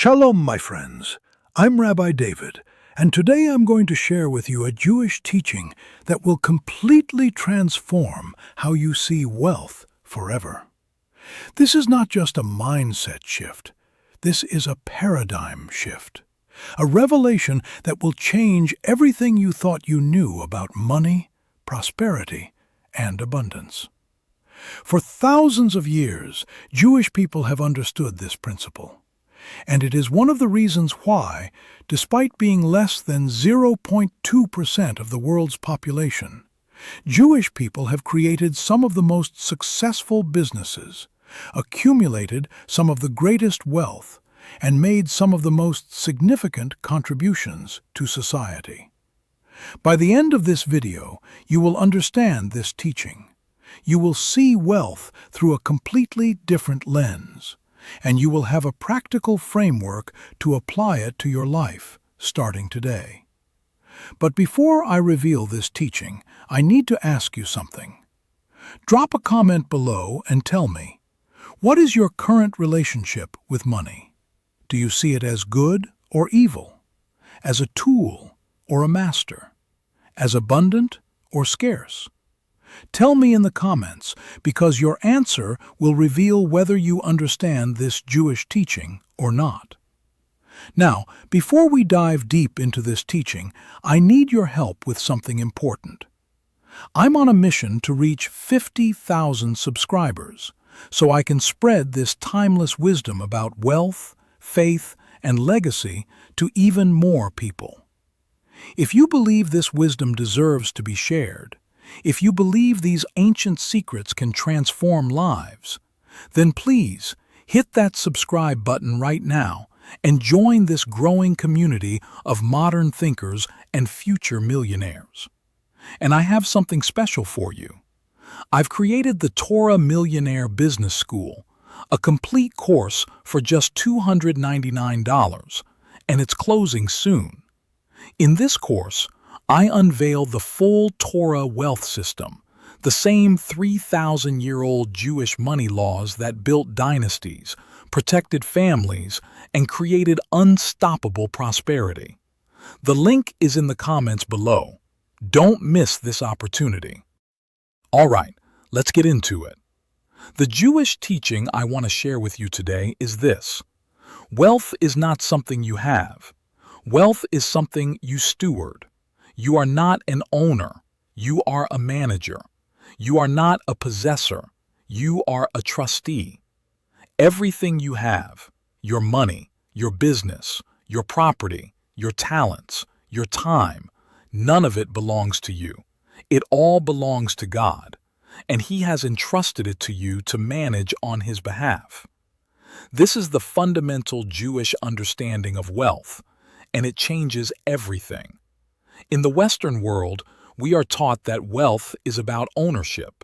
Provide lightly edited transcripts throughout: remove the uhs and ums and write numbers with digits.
Shalom, my friends. I'm Rabbi David, and today I'm going to share with you a Jewish teaching that will completely transform how you see wealth forever. This is not just a mindset shift. This is a paradigm shift. A revelation that will change everything you thought you knew about money, prosperity, and abundance. For thousands of years, Jewish people have understood this principle. And it is one of the reasons why, despite being less than 0.2% of the world's population, Jewish people have created some of the most successful businesses, accumulated some of the greatest wealth, and made some of the most significant contributions to society. By the end of this video, you will understand this teaching. You will see wealth through a completely different lens, and you will have a practical framework to apply it to your life, starting today. But before I reveal this teaching, I need to ask you something. Drop a comment below and tell me, what is your current relationship with money? Do you see it as good or evil? As a tool or a master? As abundant or scarce? Tell me in the comments, because your answer will reveal whether you understand this Jewish teaching or not. Now, before we dive deep into this teaching, I need your help with something important. I'm on a mission to reach 50,000 subscribers, so I can spread this timeless wisdom about wealth, faith, and legacy to even more people. If you believe this wisdom deserves to be shared, if you believe these ancient secrets can transform lives, then please hit that subscribe button right now and join this growing community of modern thinkers and future millionaires. And I have something special for you. I've created the Torah Millionaire Business School, a complete course for just $299, and it's closing soon. In this course, I unveil the full Torah wealth system, the same 3,000-year-old Jewish money laws that built dynasties, protected families, and created unstoppable prosperity. The link is in the comments below. Don't miss this opportunity. All right, let's get into it. The Jewish teaching I want to share with you today is this. Wealth is not something you have. Wealth is something you steward. You are not an owner. You are a manager. You are not a possessor. You are a trustee. Everything you have, your money, your business, your property, your talents, your time, none of it belongs to you. It all belongs to God, and He has entrusted it to you to manage on His behalf. This is the fundamental Jewish understanding of wealth, and it changes everything. In the Western world, we are taught that wealth is about ownership.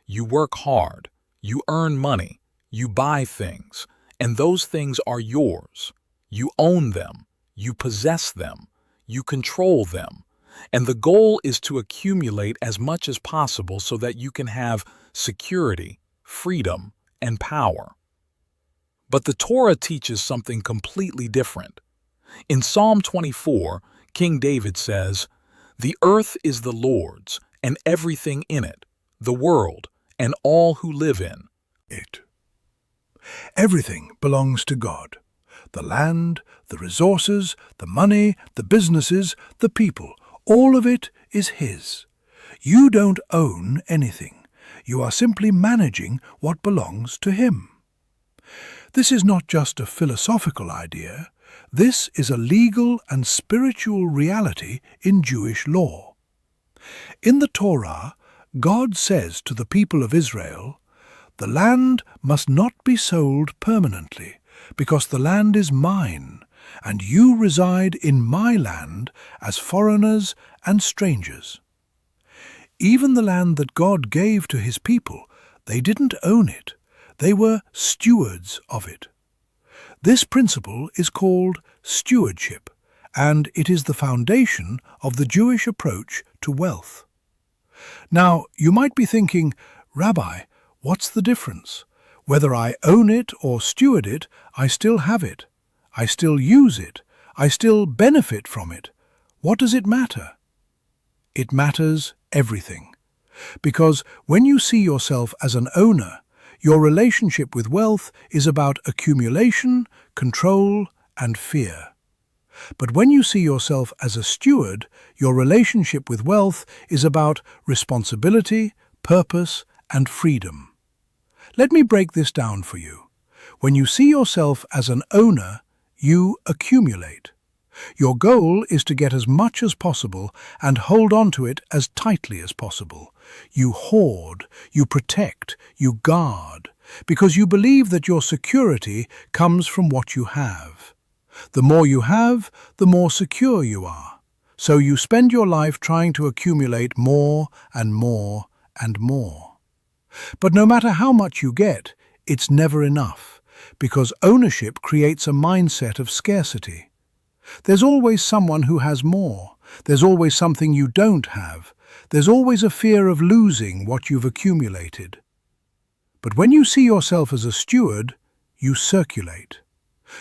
You work hard, you earn money, you buy things, and those things are yours. You own them, you possess them, you control them, and the goal is to accumulate as much as possible so that you can have security, freedom, and power. But the Torah teaches something completely different. In Psalm 24, King David says, "The earth is the Lord's, and everything in it, the world, and all who live in it." Everything belongs to God. The land, the resources, the money, the businesses, the people, all of it is His. You don't own anything. You are simply managing what belongs to Him. This is not just a philosophical idea. This is a legal and spiritual reality in Jewish law. In the Torah, God says to the people of Israel, "The land must not be sold permanently, because the land is mine, and you reside in my land as foreigners and strangers." Even the land that God gave to His people, they didn't own it. They were stewards of it. This principle is called stewardship, and it is the foundation of the Jewish approach to wealth. Now, you might be thinking, Rabbi, what's the difference? Whether I own it or steward it, I still have it. I still use it. I still benefit from it. What does it matter? It matters everything. Because when you see yourself as an owner, your relationship with wealth is about accumulation, control, and fear. But when you see yourself as a steward, your relationship with wealth is about responsibility, purpose, and freedom. Let me break this down for you. When you see yourself as an owner, you accumulate. Your goal is to get as much as possible and hold on to it as tightly as possible. You hoard, you protect, you guard, because you believe that your security comes from what you have. The more you have, the more secure you are. So you spend your life trying to accumulate more and more and more. But no matter how much you get, it's never enough, because ownership creates a mindset of scarcity. There's always someone who has more. There's always something you don't have. There's always a fear of losing what you've accumulated. But when you see yourself as a steward, you circulate.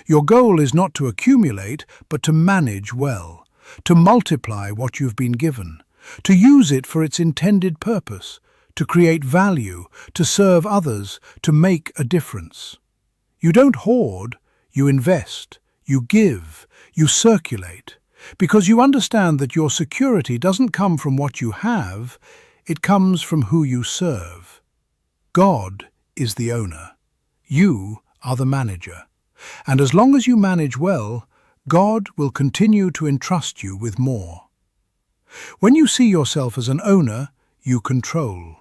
Your goal is not to accumulate, but to manage well, to multiply what you've been given, to use it for its intended purpose, to create value, to serve others, to make a difference. You don't hoard, you invest, you give, you circulate, because you understand that your security doesn't come from what you have, it comes from who you serve. God is the owner. You are the manager. And as long as you manage well, God will continue to entrust you with more. When you see yourself as an owner, you control.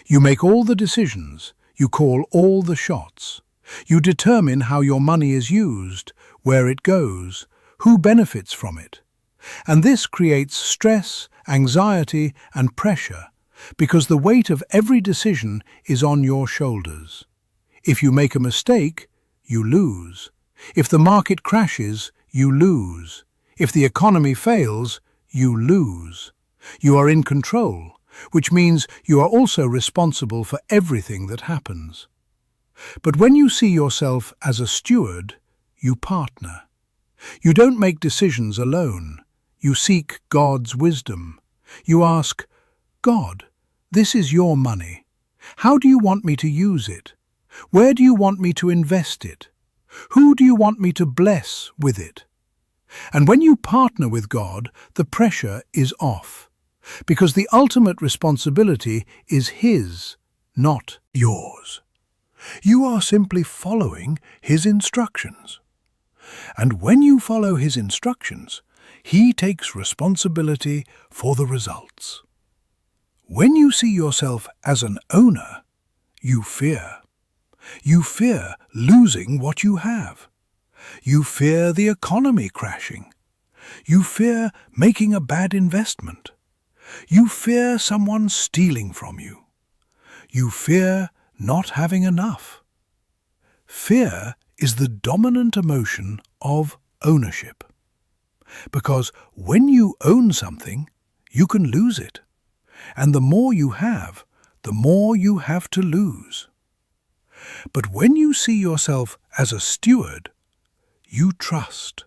You make all the decisions. You call all the shots. You determine how your money is used, where it goes, who benefits from it. And this creates stress, anxiety, and pressure, because the weight of every decision is on your shoulders. If you make a mistake, you lose. If the market crashes, you lose. If the economy fails, you lose. You are in control, which means you are also responsible for everything that happens. But when you see yourself as a steward, you partner. You don't make decisions alone. You seek God's wisdom. You ask, God, this is your money. How do you want me to use it? Where do you want me to invest it? Who do you want me to bless with it? And when you partner with God, the pressure is off, because the ultimate responsibility is His, not yours. You are simply following His instructions. And when you follow His instructions, He takes responsibility for the results. When you see yourself as an owner, you fear. You fear losing what you have. You fear the economy crashing. You fear making a bad investment. You fear someone stealing from you. You fear not having enough. Fear is the dominant emotion of ownership. Because when you own something, you can lose it. And the more you have, the more you have to lose. But when you see yourself as a steward, you trust.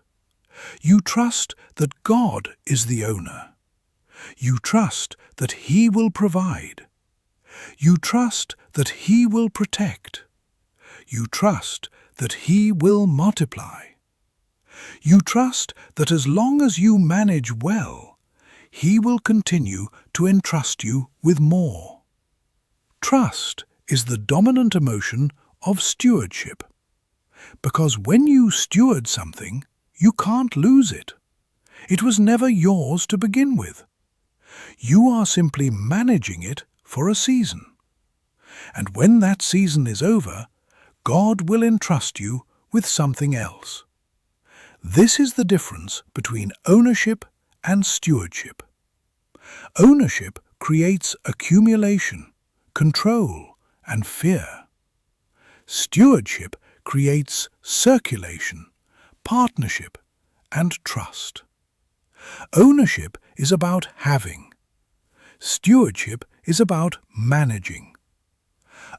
You trust that God is the owner. You trust that He will provide. You trust that He will protect. You trust that He will multiply. You trust that as long as you manage well, He will continue to entrust you with more. Trust is the dominant emotion of stewardship, because when you steward something, you can't lose it. It was never yours to begin with. You are simply managing it for a season. And when that season is over, God will entrust you with something else. This is the difference between ownership and stewardship. Ownership creates accumulation, control, and fear. Stewardship creates circulation, partnership, and trust. Ownership is about having. Stewardship is about managing.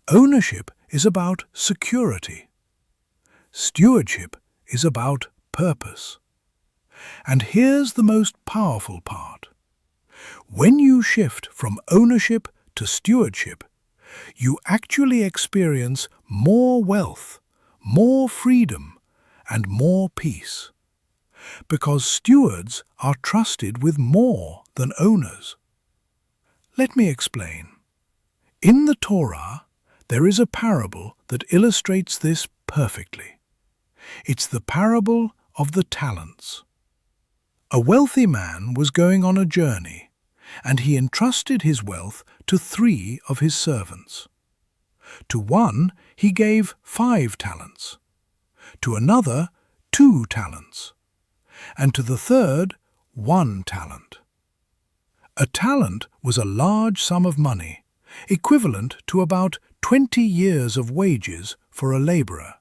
Ownership is about security. Stewardship is about purpose. And here's the most powerful part. When you shift from ownership to stewardship, you actually experience more wealth, more freedom, and more peace. Because stewards are trusted with more than owners. Let me explain. In the Torah, there is a parable that illustrates this perfectly. It's the parable of the talents. A wealthy man was going on a journey, and he entrusted his wealth to 3 of his servants. To one he gave 5 talents, to another 2 talents, and to the third 1 talent. A talent was a large sum of money, equivalent to about 20 years of wages for a laborer.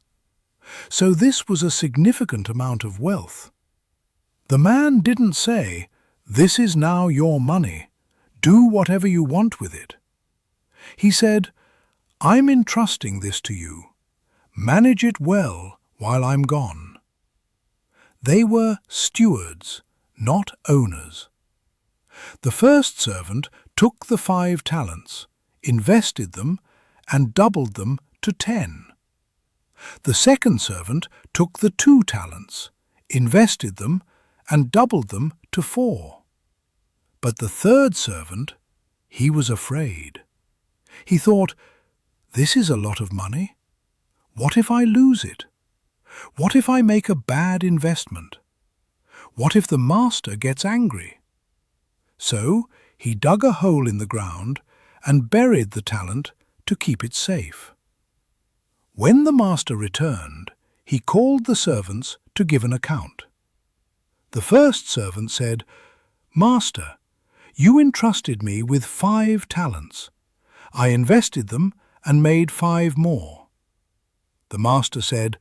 So this was a significant amount of wealth. The man didn't say, "This is now your money. Do whatever you want with it." He said, "I'm entrusting this to you. Manage it well while I'm gone." They were stewards, not owners. The first servant took the 5 talents, invested them, and doubled them to 10. The second servant took the 2 talents, invested them, and doubled them to 4. But the third servant, he was afraid. He thought, "This is a lot of money. What if I lose it? What if I make a bad investment? What if the master gets angry?" So he dug a hole in the ground and buried the talent to keep it safe. When the master returned, he called the servants to give an account. The first servant said, "Master, you entrusted me with 5 talents. I invested them and made 5 more." The master said,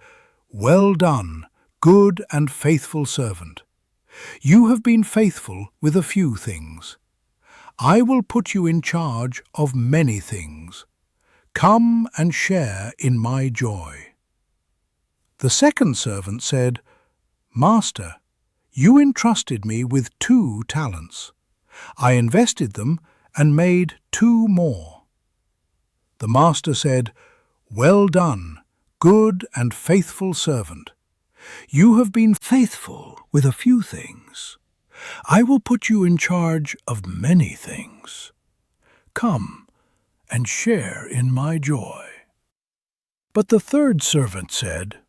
"Well done, good and faithful servant. You have been faithful with a few things. I will put you in charge of many things. Come and share in my joy." The second servant said, "Master, you entrusted me with 2 talents. I invested them and made 2 more." The master said, "Well done, good and faithful servant. You have been faithful with a few things. I will put you in charge of many things. Come and share in my joy." But the third servant said,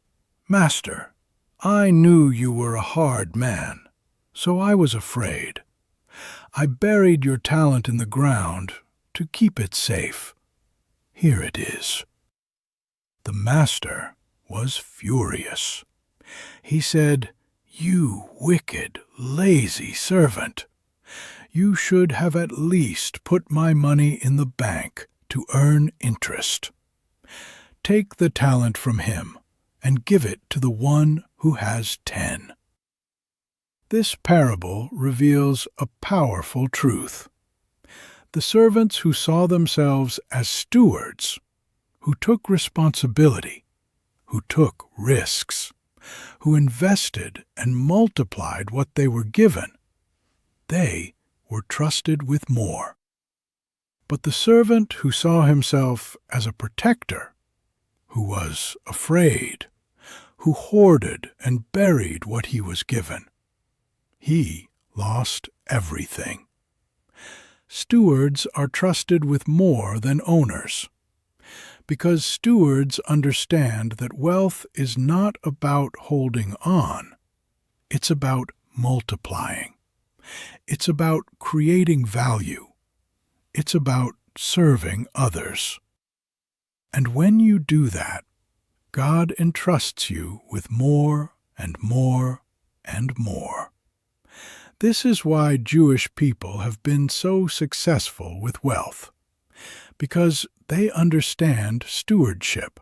"Master, I knew you were a hard man, so I was afraid. I buried your talent in the ground to keep it safe. Here it is." The master was furious. He said, "You wicked, lazy servant! You should have at least put my money in the bank to earn interest. Take the talent from him and give it to the one who has 10. This parable reveals a powerful truth. The servants who saw themselves as stewards, who took responsibility, who took risks, who invested and multiplied what they were given, they were trusted with more. But the servant who saw himself as a protector, who was afraid, who hoarded and buried what he was given, he lost everything. Stewards are trusted with more than owners, because stewards understand that wealth is not about holding on. It's about multiplying. It's about creating value. It's about serving others. And when you do that, God entrusts you with more and more and more. This is why Jewish people have been so successful with wealth, because they understand stewardship.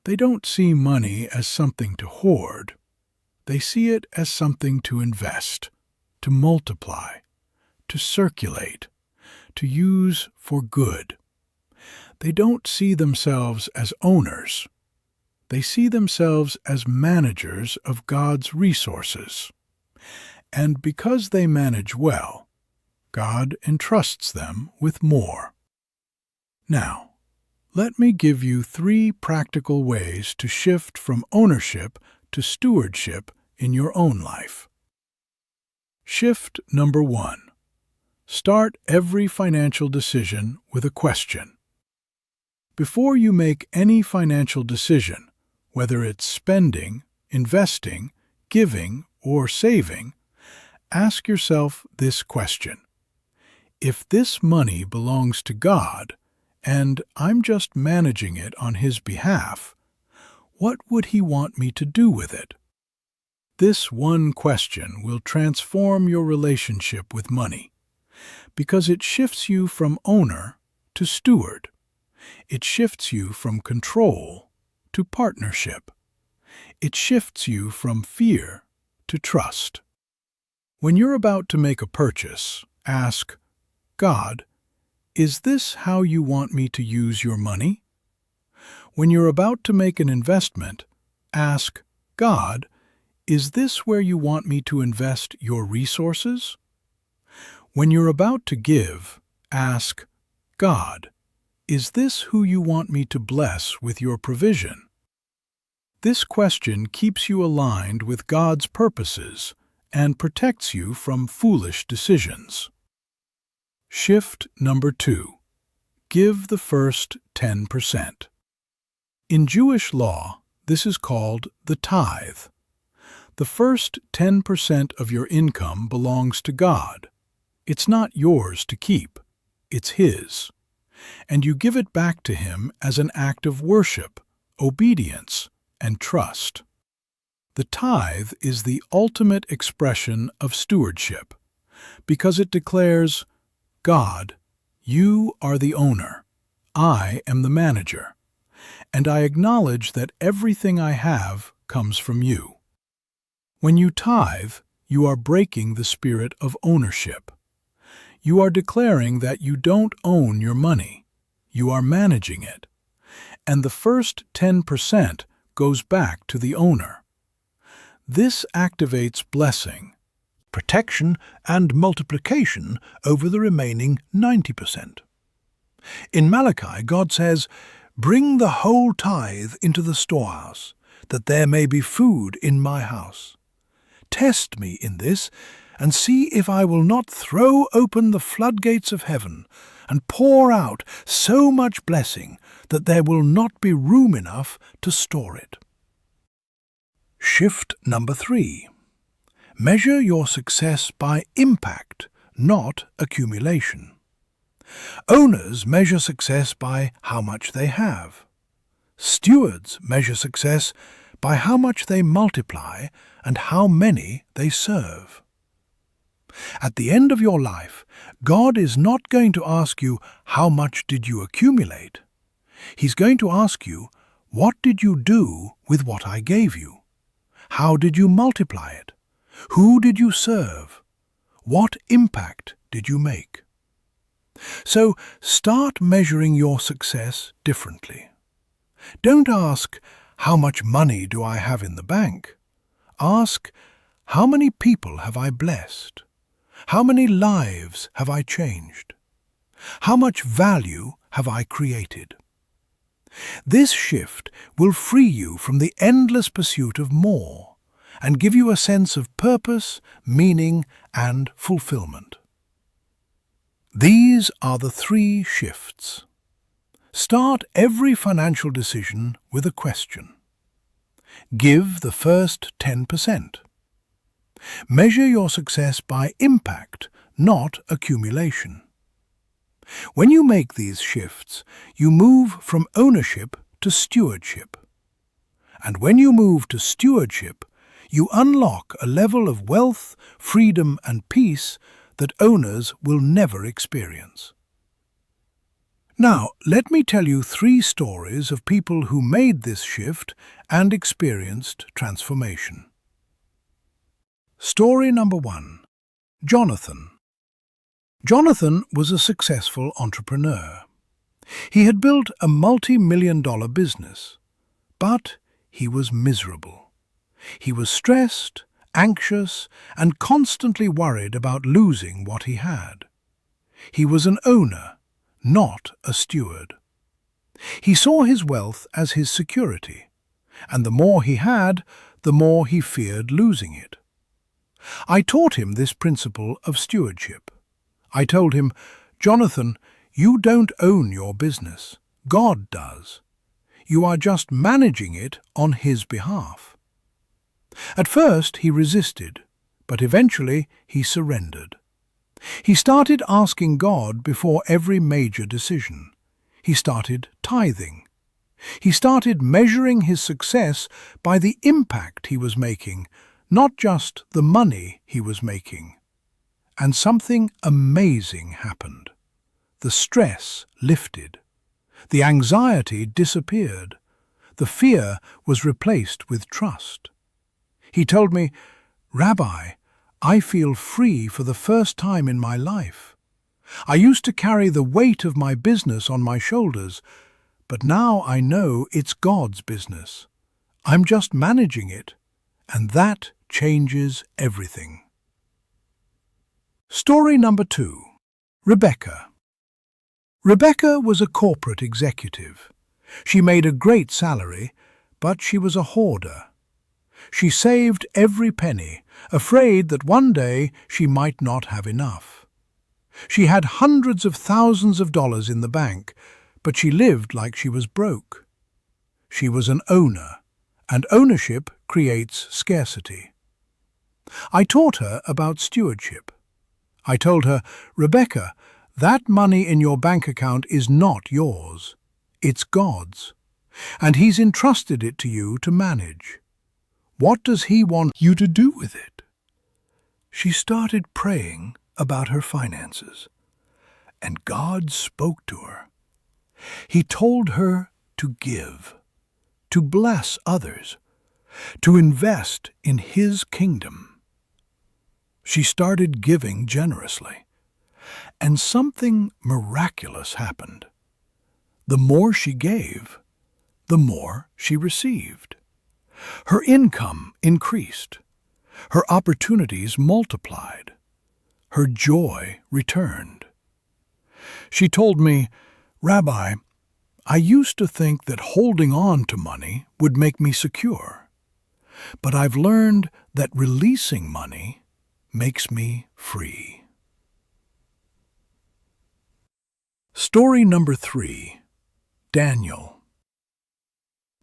They don't see money as something to hoard. They see it as something to invest, to multiply, to circulate, to use for good. They don't see themselves as owners. They see themselves as managers of God's resources. And because they manage well, God entrusts them with more. Now, let me give you 3 practical ways to shift from ownership to stewardship in your own life. Shift number 1. Start every financial decision with a question. Before you make any financial decision, whether it's spending, investing, giving, or saving, ask yourself this question. If this money belongs to God, and I'm just managing it on His behalf, what would He want me to do with it? This one question will transform your relationship with money, because it shifts you from owner to steward. It shifts you from control to partnership. It shifts you from fear to trust. When you're about to make a purchase, ask, God, is this how you want me to use your money? When you're about to make an investment, ask, God, is this where you want me to invest your resources? When you're about to give, ask, God, is this who you want me to bless with your provision? This question keeps you aligned with God's purposes and protects you from foolish decisions. Shift number 2. Give the first 10%. In Jewish law, this is called the tithe. The first 10% of your income belongs to God. It's not yours to keep, it's His. And you give it back to Him as an act of worship, obedience, and trust. The tithe is the ultimate expression of stewardship, because it declares, God, you are the owner, I am the manager, and I acknowledge that everything I have comes from you. When you tithe, you are breaking the spirit of ownership. You are declaring that you don't own your money, you are managing it, and the first 10% goes back to the owner. This activates blessing, protection, and multiplication over the remaining 90%. In Malachi, God says, "Bring the whole tithe into the storehouse, that there may be food in my house. Test me in this, and see if I will not throw open the floodgates of heaven and pour out so much blessing that there will not be room enough to store it." Shift number 3. Measure your success by impact, not accumulation. Owners measure success by how much they have. Stewards measure success by how much they multiply and how many they serve. At the end of your life, God is not going to ask you, how much did you accumulate? He's going to ask you, what did you do with what I gave you? How did you multiply it? Who did you serve? What impact did you make? So start measuring your success differently. Don't ask, how much money do I have in the bank? Ask, how many people have I blessed? How many lives have I changed? How much value have I created? This shift will free you from the endless pursuit of more and give you a sense of purpose, meaning, and fulfillment. These are the 3 shifts. Start every financial decision with a question. Give the first 10%. Measure your success by impact, not accumulation. When you make these shifts, you move from ownership to stewardship. And when you move to stewardship, you unlock a level of wealth, freedom, and peace that owners will never experience. Now, let me tell you 3 stories of people who made this shift and experienced transformation. Story number 1. Jonathan. Jonathan was a successful entrepreneur. He had built a multi-million-dollar business, but he was miserable. He was stressed, anxious, and constantly worried about losing what he had. He was an owner, not a steward. He saw his wealth as his security, and the more he had, the more he feared losing it. I taught him this principle of stewardship. I told him, "Jonathan, you don't own your business. God does. You are just managing it on His behalf." At first he resisted, but eventually he surrendered. He started asking God before every major decision. He started tithing. He started measuring his success by the impact he was making, not just the money he was making. And something amazing happened. The stress lifted. The anxiety disappeared. The fear was replaced with trust. He told me, "Rabbi, I feel free for the first time in my life. I used to carry the weight of my business on my shoulders, but now I know it's God's business. I'm just managing it, and that changes everything." Story number 2. Rebecca. Rebecca was a corporate executive. She made a great salary, but she was a hoarder. She saved every penny, afraid that one day she might not have enough. She had hundreds of thousands of dollars in the bank, but she lived like she was broke. She was an owner, and ownership creates scarcity. I taught her about stewardship. I told her, "Rebecca, that money in your bank account is not yours. It's God's, and He's entrusted it to you to manage. What does He want you to do with it?" She started praying about her finances, and God spoke to her. He told her to give, to bless others, to invest in His kingdom. She started giving generously, and something miraculous happened. The more she gave, the more she received. Her income increased. Her opportunities multiplied. Her joy returned. She told me, "Rabbi, I used to think that holding on to money would make me secure, but I've learned that releasing money makes me free." Story number 3. Daniel.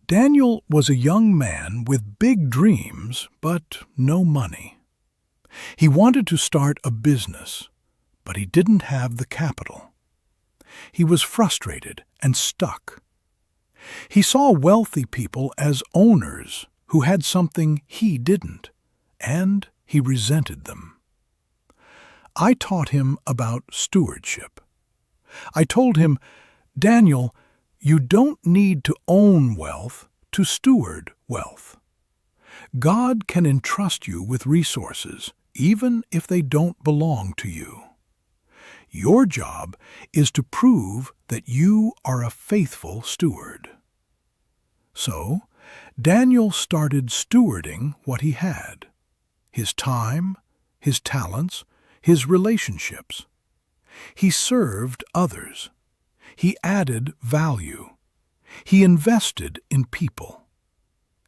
Daniel was a young man with big dreams, but no money. He wanted to start a business, but he didn't have the capital. He was frustrated and stuck. He saw wealthy people as owners who had something he didn't, and he resented them. I taught him about stewardship. I told him, "Daniel, you don't need to own wealth to steward wealth. God can entrust you with resources, even if they don't belong to you. Your job is to prove that you are a faithful steward." So, Daniel started stewarding what he had: his time, his talents, his relationships. He served others. He added value. He invested in people.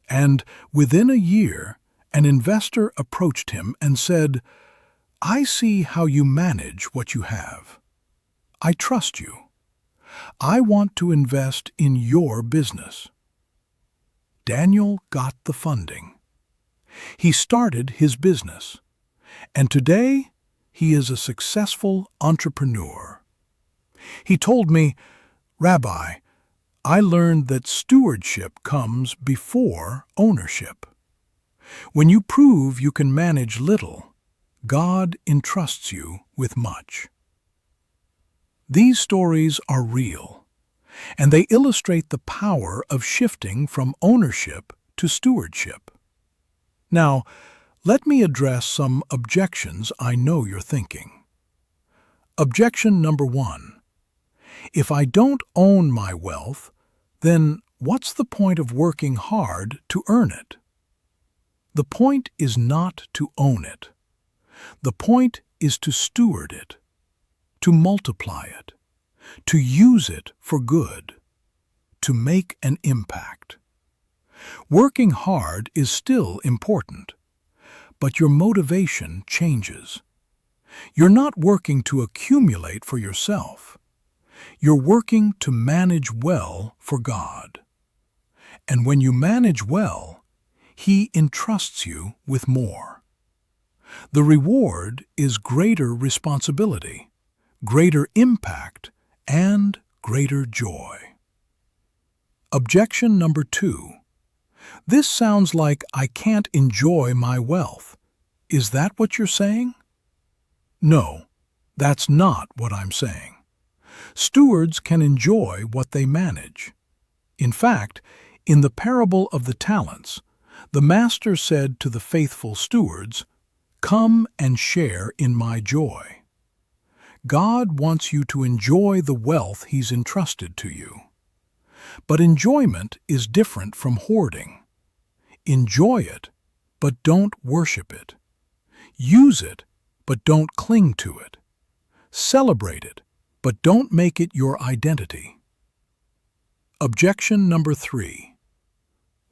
And within a year, an investor approached him and said, "I see how you manage what you have. I trust you. I want to invest in your business." Daniel got the funding. He started his business, and today he is a successful entrepreneur. He told me, "Rabbi, I learned that stewardship comes before ownership. When you prove you can manage little, God entrusts you with much." These stories are real, and they illustrate the power of shifting from ownership to stewardship. Now, let me address some objections I know you're thinking. Objection number 1. If I don't own my wealth, then what's the point of working hard to earn it? The point is not to own it. The point is to steward it, to multiply it, to use it for good, to make an impact. Working hard is still important, but your motivation changes. You're not working to accumulate for yourself. You're working to manage well for God. And when you manage well, He entrusts you with more. The reward is greater responsibility, greater impact, and greater joy. Objection number 2. This sounds like I can't enjoy my wealth. Is that what you're saying? No, that's not what I'm saying. Stewards can enjoy what they manage. In fact, in the parable of the talents, the master said to the faithful stewards, "Come and share in my joy." God wants you to enjoy the wealth He's entrusted to you. But enjoyment is different from hoarding. Enjoy it, but don't worship it. Use it, but don't cling to it. Celebrate it, but don't make it your identity. Objection number 3.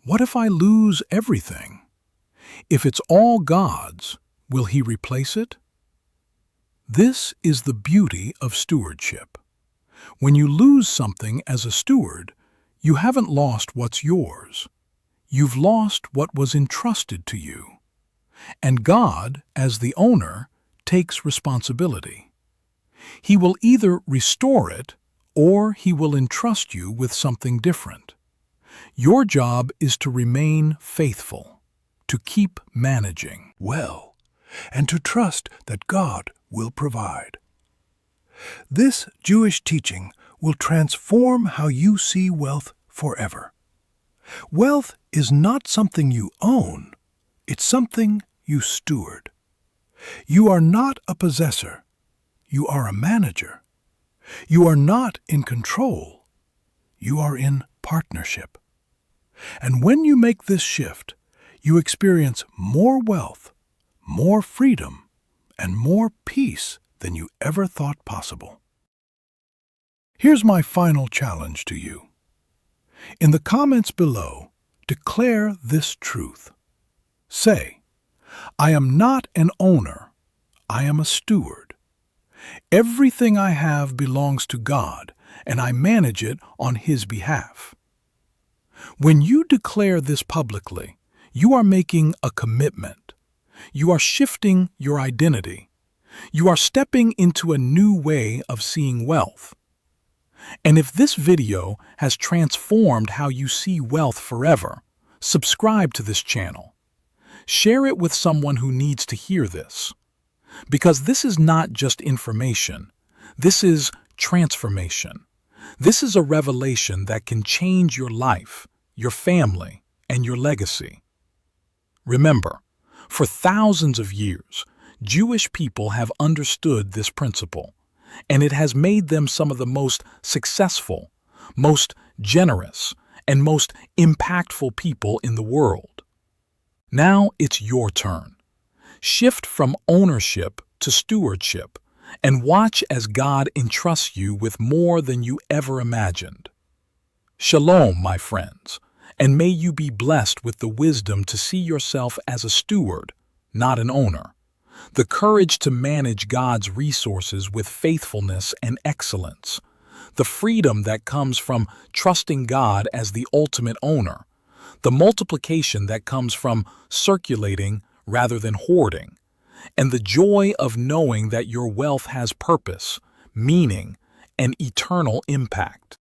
What if I lose everything? If it's all God's, will He replace it? This is the beauty of stewardship. When you lose something as a steward, you haven't lost what's yours. You've lost what was entrusted to you. And God, as the owner, takes responsibility. He will either restore it or He will entrust you with something different. Your job is to remain faithful, to keep managing well, and to trust that God will provide. This Jewish teaching will transform how you see wealth forever. Wealth is not something you own, it's something you steward. You are not a possessor, you are a manager. You are not in control, you are in partnership. And when you make this shift, you experience more wealth, more freedom, and more peace than you ever thought possible. Here's my final challenge to you. In the comments below, declare this truth. Say, I am not an owner, I am a steward. Everything I have belongs to God, and I manage it on His behalf. When you declare this publicly, you are making a commitment. You are shifting your identity. You are stepping into a new way of seeing wealth. And if this video has transformed how you see wealth forever, subscribe to this channel. Share it with someone who needs to hear this. Because this is not just information. This is transformation. This is a revelation that can change your life, your family, and your legacy. Remember, for thousands of years, Jewish people have understood this principle, and it has made them some of the most successful, most generous, and most impactful people in the world. Now it's your turn. Shift from ownership to stewardship, and watch as God entrusts you with more than you ever imagined. Shalom, my friends, and may you be blessed with the wisdom to see yourself as a steward, not an owner. The courage to manage God's resources with faithfulness and excellence. The freedom that comes from trusting God as the ultimate owner. The multiplication that comes from circulating rather than hoarding. And the joy of knowing that your wealth has purpose, meaning, and eternal impact.